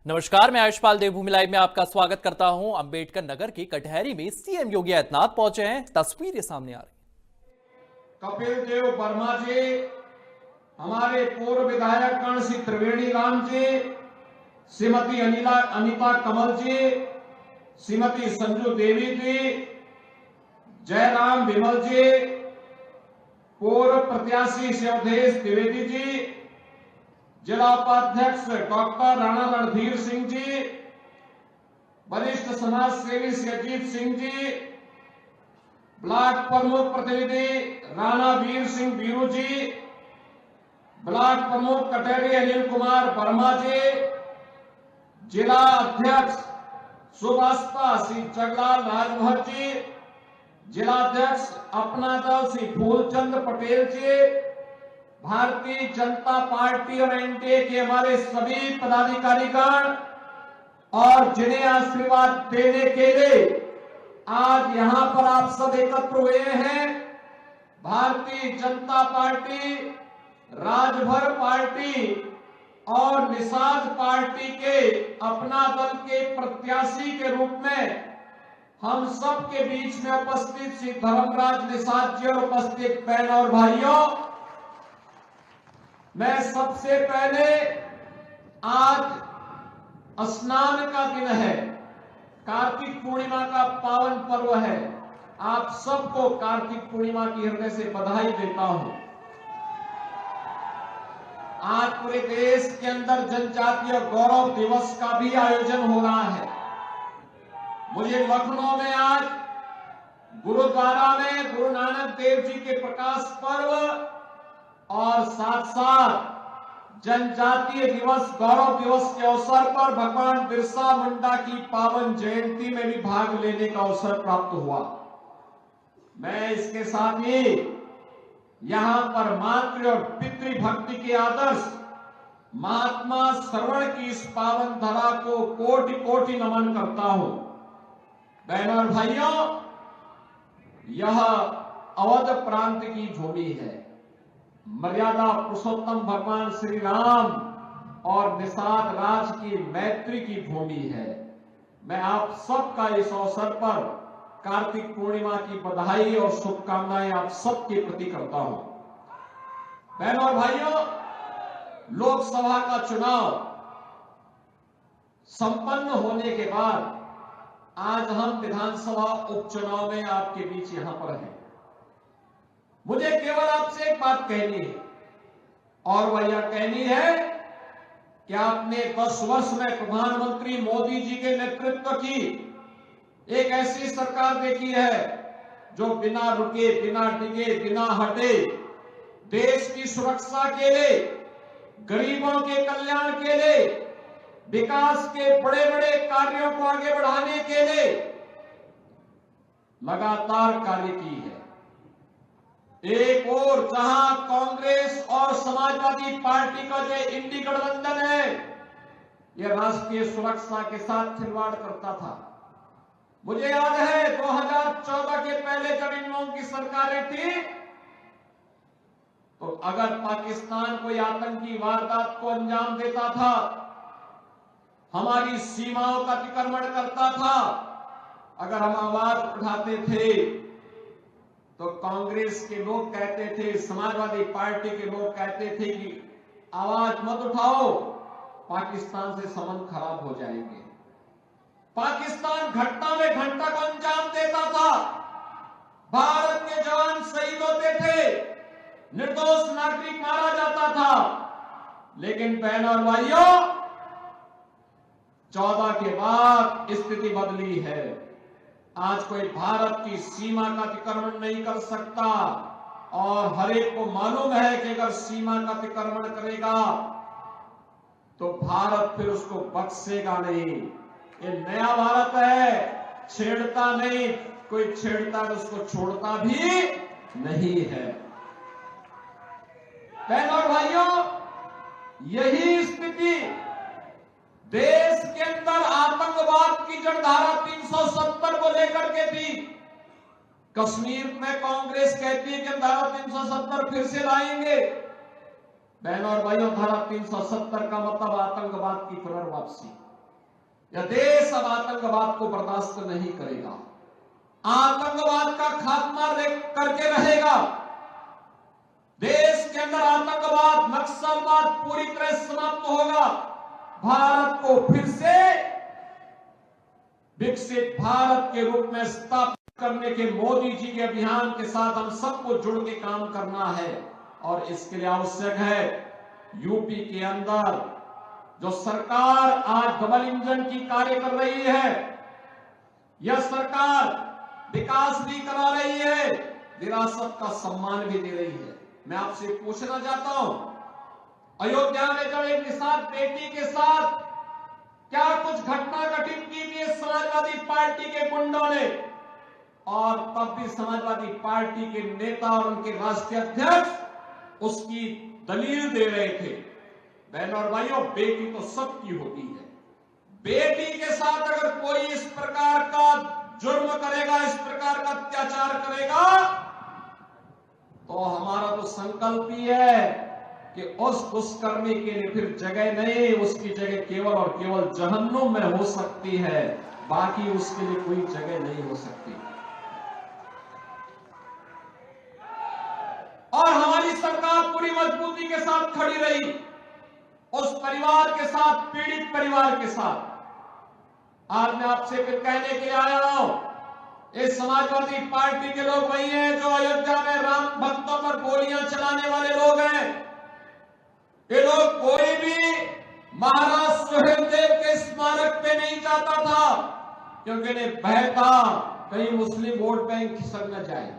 नमस्कार, मैं आयुष्पाल देवभूमि लाइव में आपका स्वागत करता हूं। अंबेडकर नगर के कटहरी में सीएम योगी आदित्यनाथ पहुंचे हैं। तस्वीरें सामने आ रही। कपिल देव वर्मा जी, हमारे पूर्व विधायक गण श्री त्रिवेणी राम जी, श्रीमती अनिता कमल जी, श्रीमती संजू देवी जी, जयराम विमल जी, पूर्व प्रत्याशी शिवदेश द्विवेदी जी, जिला उपाध्यक्ष डॉक्टर राणा रणधीर सिंह जी, वरिष्ठ समाज सेवी श्री अजीत सिंह जी, ब्लॉक प्रमुख प्रतिनिधि राणा वीर सिंह बीरू जी, ब्लॉक प्रमुख कटहरी अनिल कुमार वर्मा जी, जिला अध्यक्ष सुबस्ता श्री जगलाल राजभर जी, जिला अध्यक्ष अपना दल श्री फूलचंद पटेल जी, भारतीय जनता पार्टी और एनडीए के हमारे सभी पदाधिकारीगण और जिन्हें आशीर्वाद देने के लिए आज यहां पर आप सब एकत्र हुए हैं। भारतीय जनता पार्टी, राजभर पार्टी और निषाद पार्टी के अपना दल के प्रत्याशी के रूप में हम सब के बीच में उपस्थित श्री धर्मराज निषाद जी और उपस्थित बहन और भाइयों, मैं सबसे पहले आज स्नान का दिन है, कार्तिक पूर्णिमा का पावन पर्व है। आप सबको कार्तिक पूर्णिमा की हृदय से बधाई देता हूं। आज पूरे देश के अंदर जनजातीय गौरव दिवस का भी आयोजन हो रहा है। मुझे लखनऊ में आज गुरुद्वारा में गुरु नानक देव जी के प्रकाश पर्व और साथ साथ जनजातीय दिवस गौरव दिवस के अवसर पर भगवान बिरसा मुंडा की पावन जयंती में भी भाग लेने का अवसर प्राप्त हुआ। मैं इसके साथ ही यहां पर मातृ और पितृभक्ति के आदर्श महात्मा श्रवण की इस पावन धरा को कोटि कोटि नमन करता हूं। बहनों और भाइयों, यह अवध प्रांत की भूमि है। मर्यादा पुरुषोत्तम भगवान श्री राम और निषाद राज की मैत्री की भूमि है। मैं आप सबका इस अवसर पर कार्तिक पूर्णिमा की बधाई और शुभकामनाएं आप सबके प्रति करता हूं। बहनों और भाइयों, लोकसभा का चुनाव संपन्न होने के बाद आज हम विधानसभा उपचुनाव में आपके बीच यहां पर हैं। मुझे केवल आपसे एक बात कहनी है और वह यह कहनी है कि आपने 10 वर्ष में प्रधानमंत्री मोदी जी के नेतृत्व की एक ऐसी सरकार देखी है जो बिना रुके, बिना डिगे, बिना हटे देश की सुरक्षा के लिए, गरीबों के कल्याण के लिए, विकास के बड़े बड़े कार्यों को आगे बढ़ाने के लिए लगातार कार्य की है। एक और जहां कांग्रेस और समाजवादी पार्टी का जो इंडी गठबंधन है, यह राष्ट्रीय सुरक्षा के साथ खिलवाड़ करता था। मुझे याद है 2014 के पहले जब इन लोगों की सरकारें थी, तो अगर पाकिस्तान कोई आतंकी वारदात को अंजाम देता था, हमारी सीमाओं का अतिक्रमण करता था, अगर हम आवाज उठाते थे तो कांग्रेस के लोग कहते थे, समाजवादी पार्टी के लोग कहते थे कि आवाज मत उठाओ, पाकिस्तान से संबंध खराब हो जाएंगे। पाकिस्तान घटना में घंटा को अंजाम देता था, भारत के जवान शहीद होते थे, निर्दोष नागरिक मारा जाता था। लेकिन बहनों और भाइयों, 14 के बाद स्थिति बदली है। आज कोई भारत की सीमा का अतिक्रमण नहीं कर सकता और हर एक को मालूम है कि अगर सीमा का अतिक्रमण करेगा तो भारत फिर उसको बख्शेगा नहीं। ये नया भारत है, छेड़ता नहीं, कोई छेड़ता तो उसको छोड़ता भी नहीं है। बहनों और भाइयों, यही स्थिति देश के अंदर आतंकवाद की जड़धारा 370 को लेकर के थी। कश्मीर में कांग्रेस कहती है कि धारा 370 फिर से लाएंगे। बहनों और भाइयों, धारा 370 का मतलब आतंकवाद की पुनर्वापसी। यह देश अब आतंकवाद को बर्दाश्त नहीं करेगा, आतंकवाद का खात्मा करके रहेगा। देश के अंदर आतंकवाद, नक्सलवाद पूरी तरह समाप्त होगा। भारत को फिर से विकसित भारत के रूप में स्थापित करने के मोदी जी के अभियान के साथ हम सबको जुड़ के काम करना है। और इसके लिए आवश्यक है यूपी के अंदर जो सरकार आज डबल इंजन की कार्य कर रही है, यह सरकार विकास भी करा रही है, विरासत का सम्मान भी दे रही है। मैं आपसे पूछना चाहता हूं, अयोध्या में जब एक निषाद बेटी के साथ क्या कुछ घटना घटित की थी समाजवादी पार्टी के गुंडों ने, और तब भी समाजवादी पार्टी के नेता और उनके राष्ट्रीय अध्यक्ष उसकी दलील दे रहे थे। बहनों और भाइयों, बेटी तो सबकी होती है। बेटी के साथ अगर कोई इस प्रकार का जुर्म करेगा, इस प्रकार का अत्याचार करेगा, तो हमारा तो संकल्प ही है कि उस दुष्कर्मी के लिए फिर जगह नहीं, उसकी जगह केवल और केवल जहन्नुम में हो सकती है, बाकी उसके लिए कोई जगह नहीं हो सकती। और हमारी सरकार पूरी मजबूती के साथ खड़ी रही उस परिवार के साथ, पीड़ित परिवार के साथ। आज मैं आपसे फिर कहने के लिए आया हूं, इस समाजवादी पार्टी के लोग वही हैं जो अयोध्या में राम भक्तों पर गोलियां चलाने वाले लोग हैं। ये लोग कोई भी महाराज सुहेलदेव के स्मारक पे नहीं जाता था, क्योंकि इन्हें भय था कहीं मुस्लिम वोट बैंक खिसक न जाए।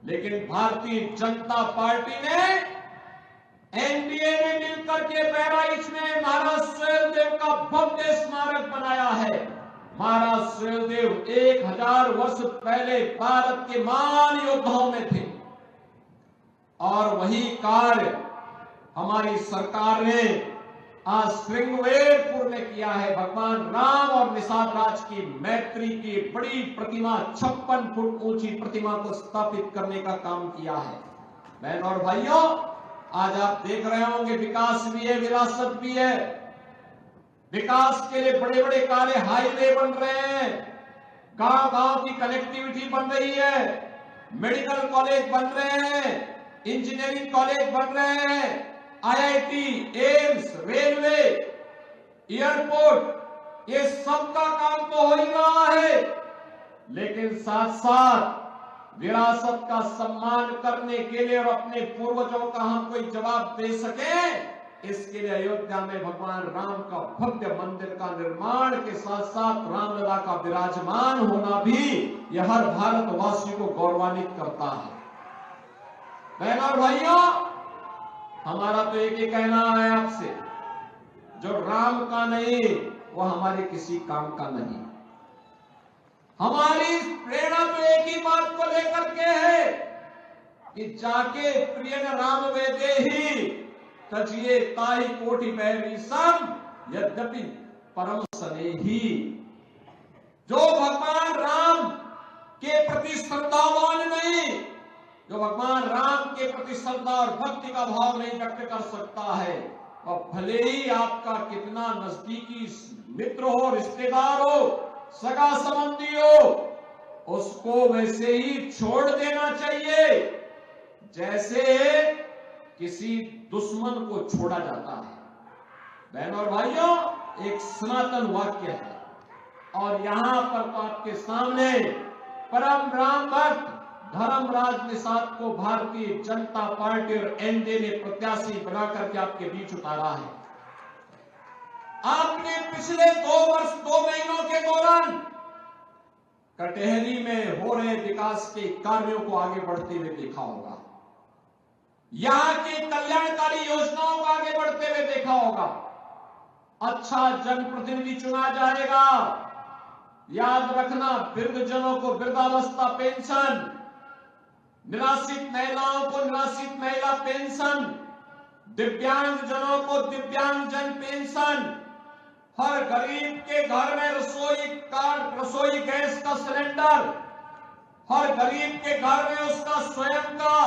लेकिन भारतीय जनता पार्टी ने एनडीए में मिलकर के बहराइच में महाराज सुहेलदेव का भव्य स्मारक बनाया है। महाराज सुहेलदेव 1000 वर्ष पहले भारत के महान योद्धाओं में थे, और वही कार्य हमारी सरकार ने आज श्रृंगवेरपुर में किया है। भगवान राम और निषाद राज की मैत्री की बड़ी प्रतिमा, 56 फुट ऊंची प्रतिमा को स्थापित करने का काम किया है। बहनों और भाइयों, आज आप देख रहे होंगे विकास भी है, विरासत भी है। विकास के लिए बड़े बड़े कार्य, हाईवे बन रहे हैं, गांव गांव की कनेक्टिविटी बन रही है, मेडिकल कॉलेज बन रहे हैं, इंजीनियरिंग कॉलेज बन रहे हैं, आईआईटी, एम्स, रेलवे, एयरपोर्ट, ये सब का काम तो हो ही रहा है। लेकिन साथ साथ विरासत का सम्मान करने के लिए और अपने पूर्वजों का हम कोई जवाब दे सके, इसके लिए अयोध्या में भगवान राम का भव्य मंदिर का निर्माण के साथ साथ रामलला का विराजमान होना भी यह हर भारतवासी को गौरवान्वित करता है। बहनों और भाइयों, हमारा तो एक ही कहना है आपसे, जो राम का नहीं वो हमारे किसी काम का नहीं। हमारी प्रेरणा तो एक ही बात को लेकर के है कि जाके प्रिय राम वेदेहि तजिए ताई कोटि बैरी सम यद्यपि परम स्नेही। जो भगवान राम के प्रति श्रद्धावान नहीं, जो भगवान राम के प्रति श्रद्धा और भक्ति का भाव नहीं व्यक्त कर सकता है, और भले ही आपका कितना नजदीकी मित्र हो, रिश्तेदार हो, सगा संबंधी हो, उसको वैसे ही छोड़ देना चाहिए जैसे किसी दुश्मन को छोड़ा जाता है। बहनों और भाइयों, एक सनातन वाक्य है, और यहां पर तो आपके सामने परम राम भक्त धर्मराज निषाद को भारतीय जनता पार्टी और एनडीए ने प्रत्याशी बना करके आपके बीच उतारा है। आपने पिछले 2 वर्ष 2 महीनों के दौरान कटहरी में हो रहे विकास के कार्यों को आगे बढ़ते हुए देखा होगा, यहां की कल्याणकारी योजनाओं को आगे बढ़ते हुए देखा होगा। अच्छा जनप्रतिनिधि चुना जाएगा। याद रखना, वृद्धजनों को वृद्धावस्था पेंशन, निराश्रित महिलाओं को निराश्रित महिला पेंशन, दिव्यांग जनों को दिव्यांग जन पेंशन, हर गरीब के घर में रसोई कार्ड, रसोई गैस का सिलेंडर, हर गरीब के घर में उसका स्वयं का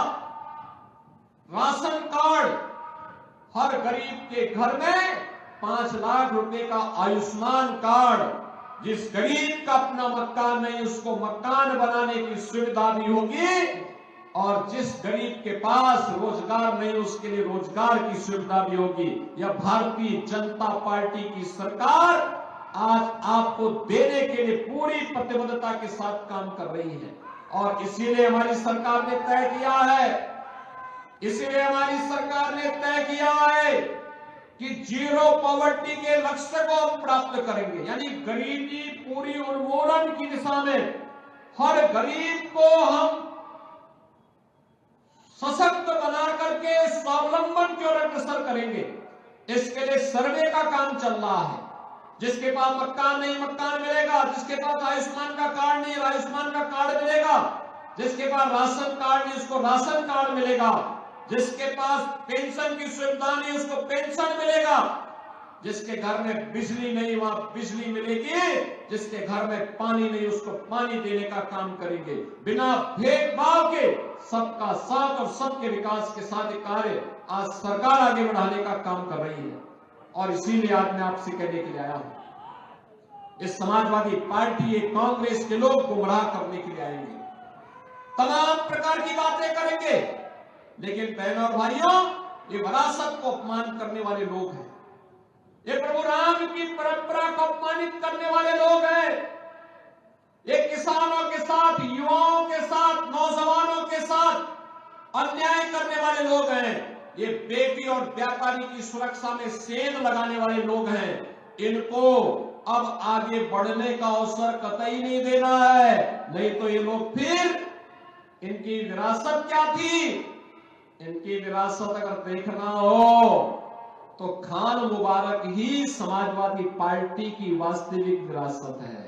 राशन कार्ड, हर गरीब के घर में 5 लाख रुपए का आयुष्मान कार्ड, जिस गरीब का अपना मकान नहीं उसको मकान बनाने की सुविधा भी होगी, और जिस गरीब के पास रोजगार नहीं उसके लिए रोजगार की सुविधा भी होगी। यह भारतीय जनता पार्टी की सरकार आज आपको देने के लिए पूरी प्रतिबद्धता के साथ काम कर रही है। और इसीलिए हमारी सरकार ने तय किया है कि जीरो पॉवर्टी के लक्ष्य को हम प्राप्त करेंगे, यानी गरीबी पूरी उन्मूलन की दिशा में हर गरीब को हम सशक्त बना करके स्वावलंबन की ओर अग्रसर करेंगे। इसके लिए सर्वे का काम चल रहा है। जिसके पास मकान नहीं मकान मिलेगा, जिसके पास आयुष्मान का कार्ड नहीं आयुष्मान का कार्ड मिलेगा, जिसके पास राशन कार्ड नहीं उसको राशन कार्ड मिलेगा, जिसके पास पेंशन की सुविधा नहीं उसको पेंशन मिलेगा, जिसके घर में बिजली नहीं वहां बिजली मिलेगी, जिसके घर में पानी नहीं उसको पानी देने का काम करेंगे। बिना भेदभाव के सबका साथ और सबके विकास के साथ कार्य आज सरकार आगे बढ़ाने का काम कर रही है। और इसीलिए आज मैं आपसे कहने के लिए आया हूं, इस समाजवादी पार्टी ये कांग्रेस के लोग गुमराह करने के लिए आएंगे, तमाम प्रकार की बातें करेंगे, लेकिन बहनों और भाइयों ये विरासत को अपमान करने वाले लोग हैं, ये प्रभु राम की परंपरा को अपमानित करने वाले लोग हैं, ये किसानों के साथ, युवाओं के साथ, नौजवानों के साथ अन्याय करने वाले लोग हैं, ये बेटी और व्यापारी की सुरक्षा में सेंध लगाने वाले लोग हैं। इनको अब आगे बढ़ने का अवसर कतई नहीं देना है, नहीं तो ये लोग फिर, इनकी विरासत क्या थी, इनकी विरासत अगर देखना हो तो खान मुबारक ही समाजवादी पार्टी की वास्तविक विरासत है।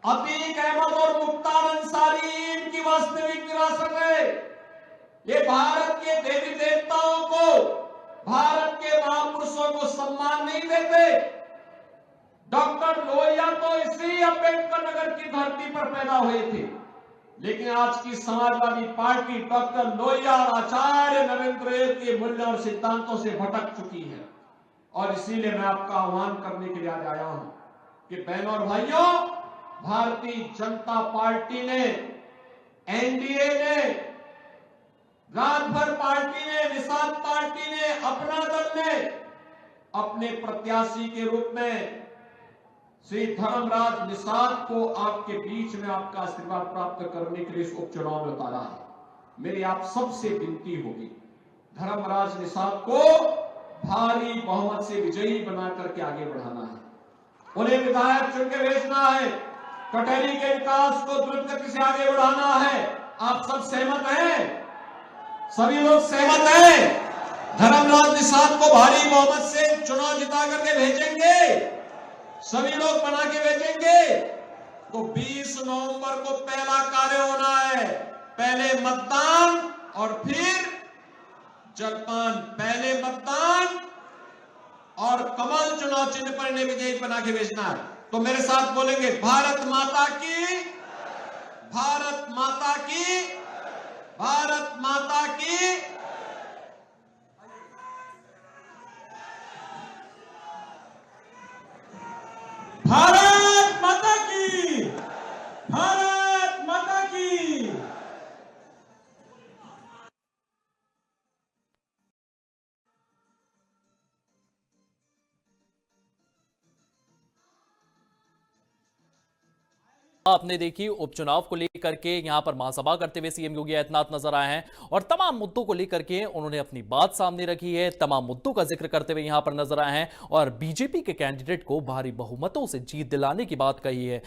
अतीक अहमद और मुख्तार अंसारी इनकी वास्तविक विरासत है। ये भारत के देवी देवताओं को, भारत के महापुरुषों को सम्मान नहीं देते। डॉक्टर लोहिया तो इसी अम्बेडकर नगर की धरती पर पैदा हुए थे, लेकिन आज की समाजवादी पार्टी डॉक्टर लोहिया और आचार्य नरेंद्र देव के मूल्य और सिद्धांतों से भटक चुकी है। और इसीलिए मैं आपका आह्वान करने के लिए आज आया हूं कि बहनों और भाइयों, भारतीय जनता पार्टी ने, एनडीए ने, राजभर पार्टी ने, निषाद पार्टी ने, अपना दल ने अपने प्रत्याशी के रूप में श्री धर्मराज निषाद को आपके बीच में आपका आशीर्वाद प्राप्त करने के लिए इस उपचुनाव में उतारा है। मेरी आप सबसे विनती होगी, धर्मराज निषाद को भारी बहुमत से विजयी बना करके आगे बढ़ाना है, उन्हें विधायक चुन के भेजना है, कटहरी के विकास को द्रुत गति से आगे बढ़ाना है। आप सब सहमत हैं? सभी लोग सहमत हैं? धर्मराज निषाद को भारी बहुमत से चुनाव जिता करके भेजेंगे, सभी लोग बना के भेजेंगे। तो 20 नवंबर को पहला कार्य होना है, पहले मतदान और फिर जलपान। पहले मतदान और कमल चुनाव चिन्ह पर इन्हें विजयी बना के भेजना है। तो मेरे साथ बोलेंगे, भारत माता की, भारत माता की, भारत माता की। भारत माता की, भारत माता की। आपने देखी उपचुनाव को लेकर के यहां पर महासभा करते हुए सीएम योगी आदित्यनाथ नजर आए हैं और तमाम मुद्दों को लेकर के उन्होंने अपनी बात सामने रखी है, तमाम मुद्दों का जिक्र करते हुए यहां पर नजर आए हैं और बीजेपी के कैंडिडेट को भारी बहुमतों से जीत दिलाने की बात कही है।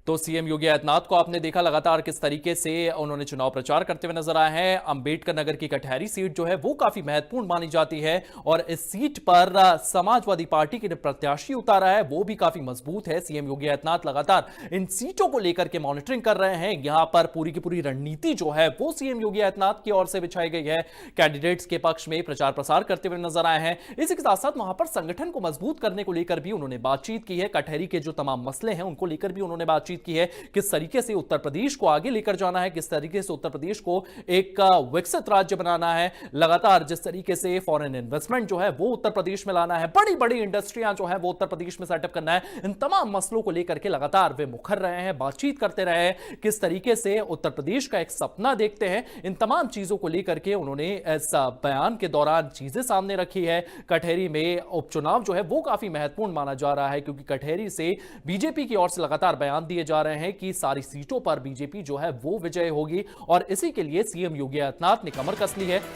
तो सीएम योगी आदित्यनाथ को आपने देखा लगातार किस तरीके से उन्होंने चुनाव प्रचार करते हुए नजर आए हैं। अंबेडकर नगर की कटहरी सीट जो है वो काफी महत्वपूर्ण मानी जाती है और इस सीट पर समाजवादी पार्टी के प्रत्याशी उतारा है वो भी काफी मजबूत है। सीएम योगी आदित्यनाथ लगातार इन सीटों को लेकर के मॉनिटरिंग कर रहे हैं। यहां पर पूरी की पूरी रणनीति जो है वो सीएम योगी आदित्यनाथ की ओर से बिछाई गई है। कैंडिडेट्स के पक्ष में प्रचार प्रसार करते हुए नजर आए हैं। इसी के साथ साथ वहां पर संगठन को मजबूत करने को लेकर भी उन्होंने बातचीत की है। कटहरी के जो तमाम मसले हैं उनको लेकर भी उन्होंने बातचीत बातचीत की है, किस तरीके से उत्तर प्रदेश को आगे लेकर जाना है, किस तरीके से उत्तर प्रदेश को एक विकसित राज्य बनाना है, लगातार जिस तरीके से फॉरेन इन्वेस्टमेंट जो है वो उत्तर प्रदेश में लाना है, बड़ी बड़ी इंडस्ट्रियां जो है वो उत्तर प्रदेश में सेटअप करना है, इन तमाम मसलों को लेकर के लगातार वे मुखर रहे हैं, बातचीत करते रहे हैं, किस तरीके से उत्तर प्रदेश का एक सपना देखते हैं, इन तमाम चीजों को लेकर के उन्होंने इस बयान के दौरान चीजें सामने रखी है। कटहरी में उपचुनाव जो है वो काफी महत्वपूर्ण माना जा रहा है, क्योंकि कटहरी से बीजेपी की ओर से लगातार बयान दिए जा रहे हैं कि सारी सीटों पर बीजेपी जो है वो विजय होगी, और इसी के लिए सीएम योगी आदित्यनाथ ने कमर कस ली है